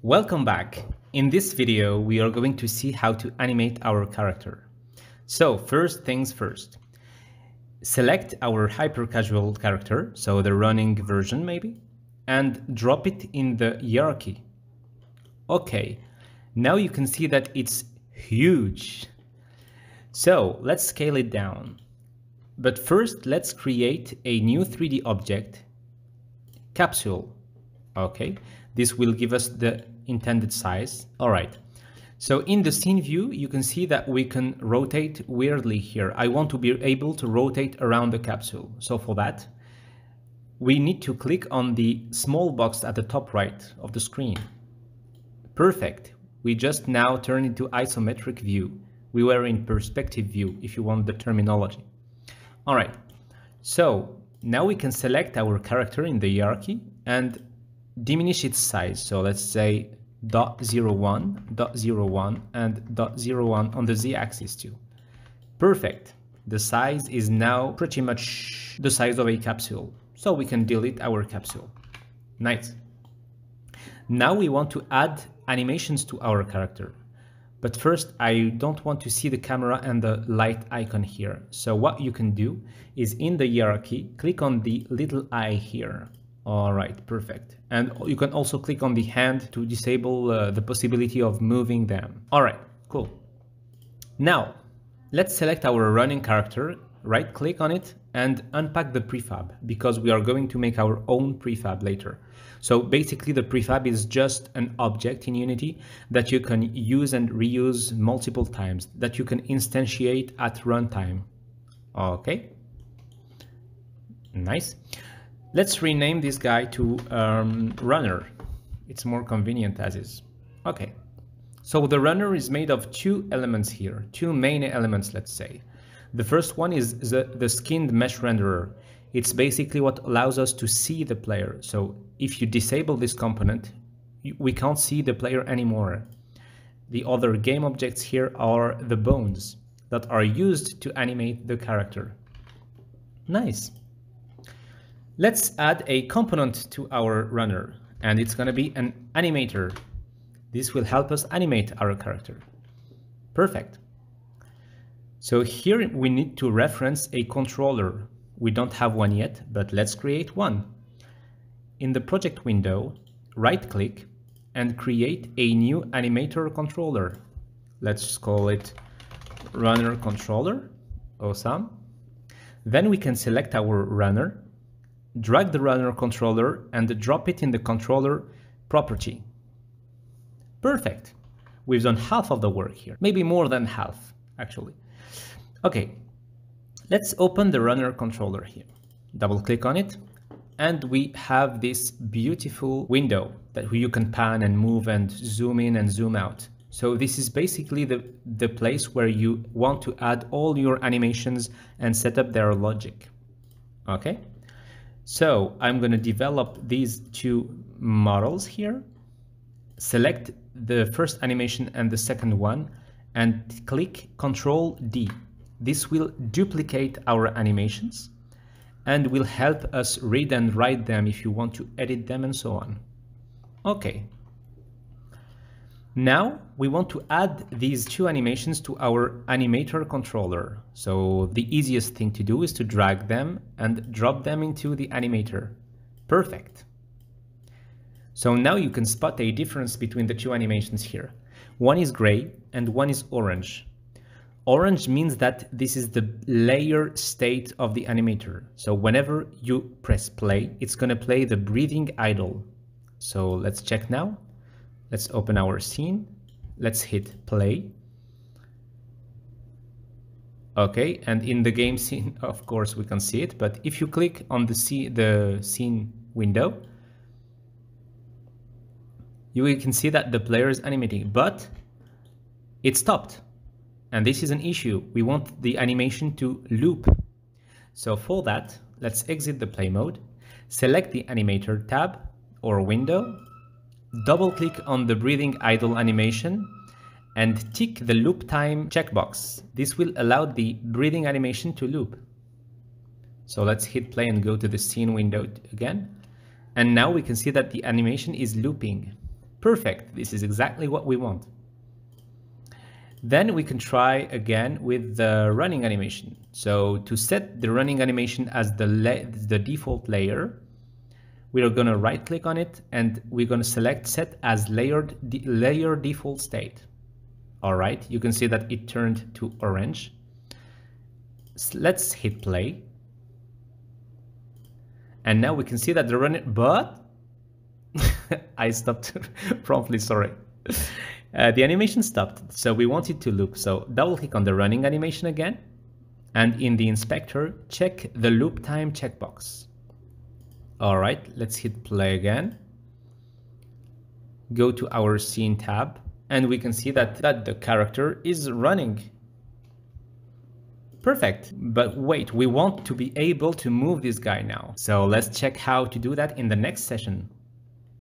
Welcome back. In this video, we are going to see how to animate our character. So first things first, select our hyper casual character, so the running version maybe, and drop it in the hierarchy. Okay, now you can see that it's huge. So let's scale it down. But first, let's create a new 3D object, capsule. Okay, this will give us the intended size. All right, so in the scene view, you can see that we can rotate weirdly here. I want to be able to rotate around the capsule. So for that, we need to click on the small box at the top right of the screen. Perfect. We just now turn into isometric view. We were in perspective view, if you want the terminology. All right, so now we can select our character in the hierarchy and diminish its size. So let's say 0.01, 0.01, and 0.01 on the z-axis too. Perfect. The size is now pretty much the size of a capsule. So we can delete our capsule. Nice. Now we want to add animations to our character. But first, I don't want to see the camera and the light icon here. So what you can do is in the hierarchy, click on the little eye here. All right, perfect. And you can also click on the hand to disable the possibility of moving them. All right, cool. Now, let's select our running character, right click on it and unpack the prefab because we are going to make our own prefab later. So basically the prefab is just an object in Unity that you can use and reuse multiple times, that you can instantiate at runtime. Okay, nice. Let's rename this guy to runner. It's more convenient as is. Okay, so the runner is made of two elements here, two main elements, let's say. The first one is the skinned mesh renderer. It's basically what allows us to see the player. So if you disable this component, we can't see the player anymore. The other game objects here are the bones that are used to animate the character. Nice. Let's add a component to our runner, and it's going to be an animator. This will help us animate our character. Perfect. So here we need to reference a controller. We don't have one yet, but let's create one. In the project window, right-click and create a new animator controller. Let's call it runner controller. Awesome. Then we can select our runner, drag the runner controller and drop it in the controller property. Perfect. We've done half of the work here, maybe more than half, actually. Okay, let's open the runner controller here. Double click on it, and we have this beautiful window that you can pan and move and zoom in and zoom out. So this is basically the place where you want to add all your animations and set up their logic. Okay, so I'm going to develop these two models here. Select the first animation and the second one and click Ctrl D. This will duplicate our animations and will help us read and write them if you want to edit them and so on. Okay. Now we want to add these two animations to our animator controller. So the easiest thing to do is to drag them and drop them into the animator. Perfect. So now you can spot a difference between the two animations here. One is gray and one is orange. Orange means that this is the layer state of the animator. So whenever you press play, it's going to play the breathing idle. So let's check now. Let's open our scene. Let's hit play. Okay, and in the game scene, of course, we can see it. But if you click on the scene window, you can see that the player is animating, but it stopped. And this is an issue. We want the animation to loop. So for that, let's exit the play mode, select the animator tab or window, double click on the breathing idle animation and tick the loop time checkbox. This will allow the breathing animation to loop. So let's hit play and go to the scene window again. And now we can see that the animation is looping. Perfect. This is exactly what we want. Then we can try again with the running animation. So to set the running animation as the default layer, we are going to right click on it and we're going to select set as layer default state. All right, you can see that it turned to orange. So let's hit play. And now we can see that the running, but I stopped promptly, sorry. The animation stopped, so we want it to loop. So double click on the running animation again. And in the inspector, check the loop time checkbox. All right, let's hit play again. Go to our scene tab, and we can see that the character is running. Perfect. But wait, we want to be able to move this guy now. So let's check how to do that in the next session.